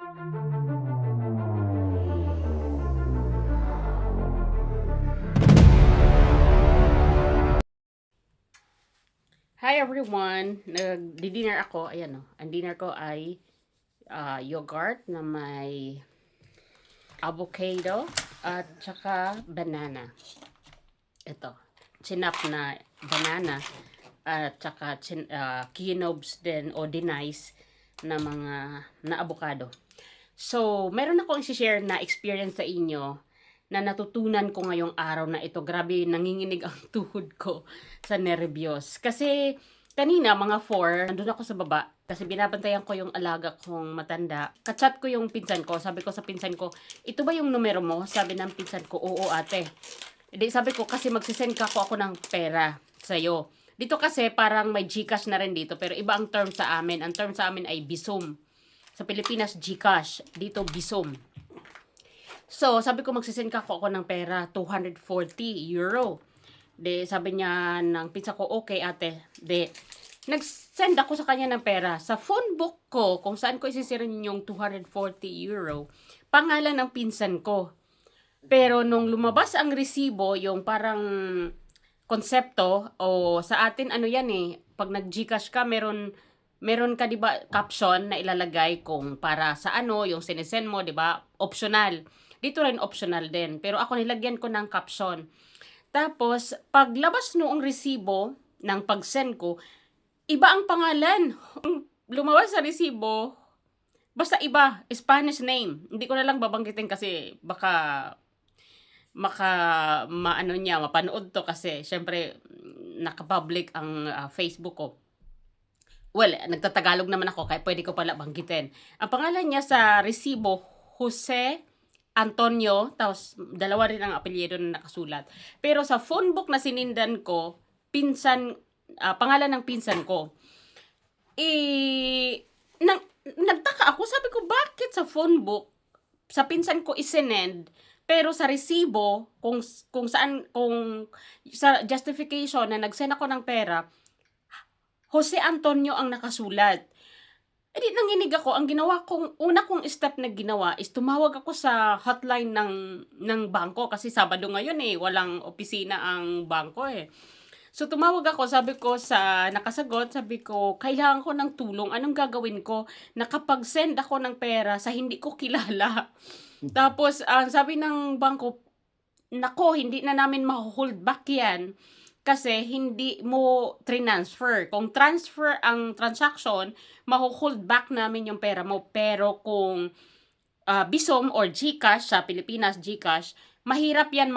Hi everyone! Nagdi-dinner ako. Ayan o. Ang dinner ko ay yogurt na may avocado at saka banana. Ito. Chinap na banana at saka kinobs din o dinice na mga na avocado. So, meron akong i-share na experience sa inyo na natutunan ko ngayong araw na ito. Grabe, nanginginig ang tuhod ko sa nervyos. Kasi kanina, mga 4, nandun ako sa baba. Kasi binabantayan ko yung alaga kong matanda. Kachat ko yung pinsan ko. Sabi ko sa pinsan ko, ito ba yung numero mo? Sabi ng pinsan ko, oo ate. Hindi, sabi ko, kasi magsisend ka ako ng pera sa'yo. Dito kasi parang may GCash na rin dito. Pero iba ang term sa amin. Ang term sa amin ay Bizum. Sa Pilipinas, GCash. Dito, Bizum. So, sabi ko magsisend ka ako ng pera, 240 euro. De, sabi niya ng pinsa ko, okay ate. De, nag-send ako sa kanya ng pera. Sa phone book ko, kung saan ko isisirin yung 240 euro, pangalan ng pinsan ko. Pero nung lumabas ang resibo, yung parang konsepto, o sa atin ano yan eh, pag nag-GCash ka, meron ka 'di ba caption na ilalagay kung para sa ano yung sinesend mo, 'di ba? Optional. Dito rin optional din, pero ako nilagyan ko ng caption. Tapos paglabas noong resibo ng pag-send ko, iba ang pangalan. Lumabas sa resibo, basta iba, Spanish name. Hindi ko na lang babanggitin kasi baka maano niya, mapanood to kasi syempre naka-public ang Facebook ko. Well, nagtatagalog naman ako kaya pwede ko pala banggitin. Ang pangalan niya sa resibo, Jose Antonio, tapos dalawa rin ang apelyido na nakasulat. Pero sa phone book na sinindan ko, pangalan ng pinsan ko. Eh, nagtaka ako, sabi ko, bakit sa phone book, sa pinsan ko isinend, pero sa resibo, kung saan, kung sa justification na nagsend ako ng pera, Jose Antonio ang nakasulat. Eh di nanginig ako, ang ginawa kong, una kong step na ginawa is tumawag ako sa hotline ng bangko kasi Sabado ngayon eh, walang opisina ang bangko eh. So tumawag ako, sabi ko sa nakasagot, sabi ko, kailangan ko ng tulong, anong gagawin ko? Nakapag-send ako ng pera sa hindi ko kilala. Tapos, sabi ng bangko, nako, hindi na namin ma-hold back yan kasi hindi mo transfer. Kung transfer ang transaction, ma-hold back namin yung pera mo. Pero kung Bizum or GCash, sa Pilipinas GCash, mahirap yan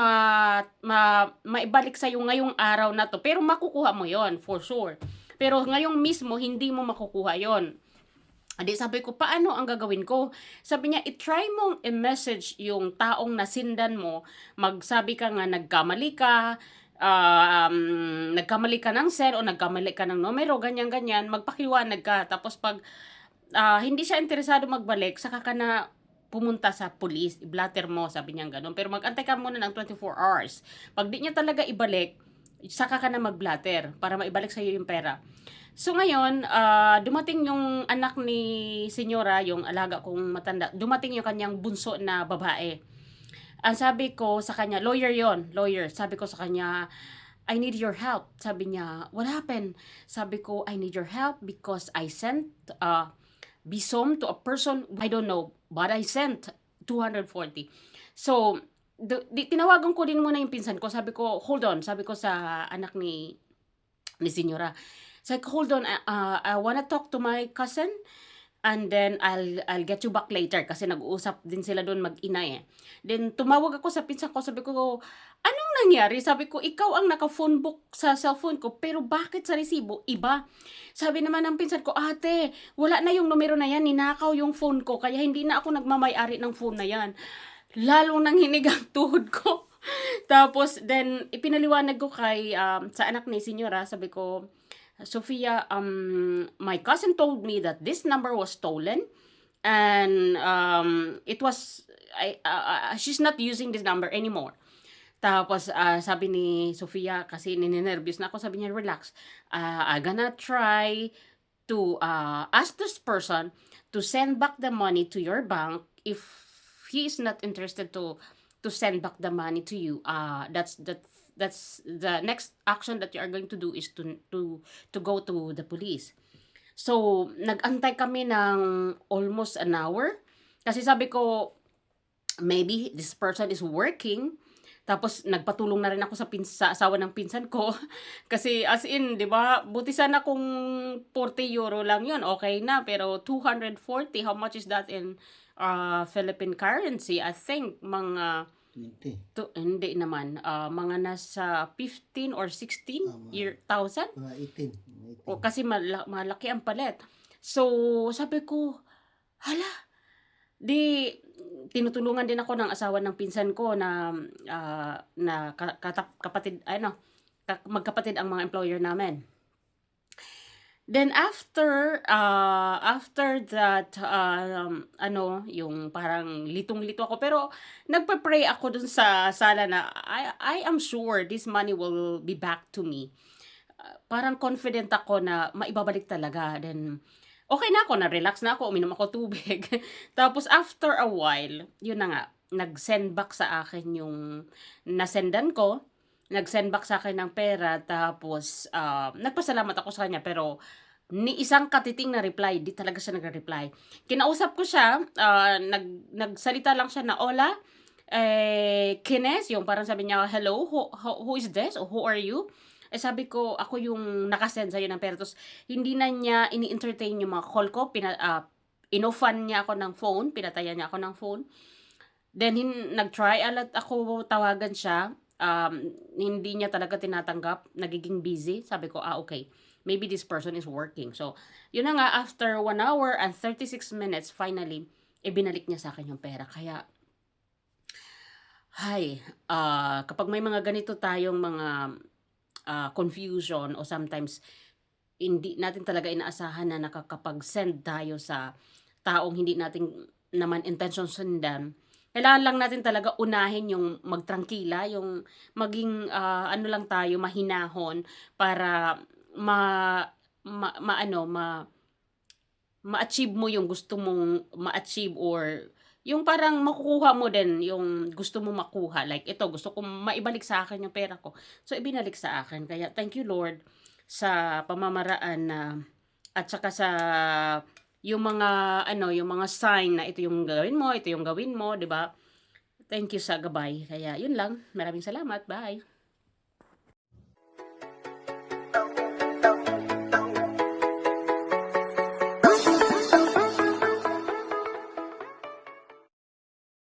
maibalik sa'yo ngayong araw na to. Pero makukuha mo yon for sure. Pero ngayong mismo, hindi mo makukuha yon. Adi sabi ko, paano ang gagawin ko? Sabi niya, i-try mong i-message yung taong nasindan mo. Magsabi ka nga, nagkamali ka ng send o nagkamali ka ng numero, ganyan-ganyan. Magpakiwanag ka. Tapos pag hindi siya interesado magbalik, saka ka na pumunta sa police, i-blatter mo, sabi niya gano'n. Pero mag-antay ka muna ng 24 hours. Pag di niya talaga ibalik, saka ka na mag-blatter para maibalik sa'yo yung pera. So ngayon, dumating yung anak ni senyora, yung alaga kong matanda, dumating yung kanyang bunso na babae. Ang sabi ko sa kanya, lawyer. Sabi ko sa kanya, I need your help. Sabi niya, what happened? Sabi ko, I need your help because I sent Bizum to a person, I don't know, but I sent 240. So, tinawagan ko din muna yung pinsan ko. Sabi ko, hold on. Sabi ko sa anak ni senyora, sabi ko, hold on, I wanna talk to my cousin and then I'll get you back later kasi nag-uusap din sila doon mag-ina eh. Then tumawag ako sa pinsan ko, sabi ko, anong nangyari? Sabi ko, ikaw ang naka-phone book sa cellphone ko, pero bakit sa resibo iba? Sabi naman ng pinsan ko, ate, wala na yung numero na yan, ninakaw yung phone ko, kaya hindi na ako nagmamay-ari ng phone na yan. Lalong nanghinig ang tuhod ko. Tapos, then, ipinaliwanag ko sa anak ni senyora, sabi ko, Sophia, my cousin told me that this number was stolen and she's not using this number anymore. Tapos, sabi ni Sofia, kasi ninenervyos na ako, sabi niya, relax. I'm gonna try to ask this person to send back the money to your bank. If he is not interested to send back the money to you, that's the next action that you are going to do is to go to the police. So, nag-antay kami ng almost an hour. Kasi sabi ko, maybe this person is working. Tapos nagpatulong na rin ako sa asawa ng pinsan ko. Kasi as in, 'di ba? Buti sana kung 40 euro lang 'yon, okay na. Pero 240, how much is that in Philippine currency? I think mga 20. hindi naman, mga nasa 15 or 16 thousand. Mga 18. O kasi malaki ang palit. So, sabi ko, hala, di tinutulungan din ako ng asawa ng pinsan ko na kapatid, magkapatid ang mga employer namin. Then after that, yung parang litong-lito ako, pero nagpa-pray ako dun sa sala na I am sure this money will be back to me. Parang confident ako na maibabalik talaga. Then okay na ako, na-relax na ako, uminom ako tubig. Tapos after a while, yun na nga, nag-send back sa akin yung nasendan ko. Nag-send back sa akin ng pera, tapos nagpasalamat ako sa kanya, pero ni isang katiting na reply, di talaga siya nagre-reply. Kinausap ko siya, nagsalita lang siya na, "Hola, Kines," yung parang sabi niya, "Hello, who is this? Or who are you?" Sabi ko, ako yung nakasend sa'yo ng pera. Tapos, hindi na niya ini-entertain yung mga call ko. Inoffan niya ako ng phone. Pinatayan niya ako ng phone. Then, nag-try alat ako tawagan siya. Hindi niya talaga tinatanggap. Nagiging busy. Sabi ko, okay. Maybe this person is working. So, yun na nga, after 1 hour and 36 minutes, finally, ibinalik niya sa akin yung pera. Kaya, kapag may mga ganito tayong mga confusion o sometimes hindi natin talaga inaasahan na nakakapag-send tayo sa taong hindi natin naman intention sundan, kailangan lang natin talaga unahin yung magtrangkila, yung maging lang tayo, mahinahon para ma-achieve mo yung gusto mong ma-achieve, or yung parang makukuha mo din yung gusto mo makuha. Like ito, gusto kong maibalik sa akin yung pera ko. So, ibinalik sa akin. Kaya, thank you Lord sa pamamaraan na, at saka sa yung mga sign na ito yung gawin mo, ito yung gawin mo, 'di ba? Thank you sa gabay. Kaya, yun lang. Maraming salamat. Bye.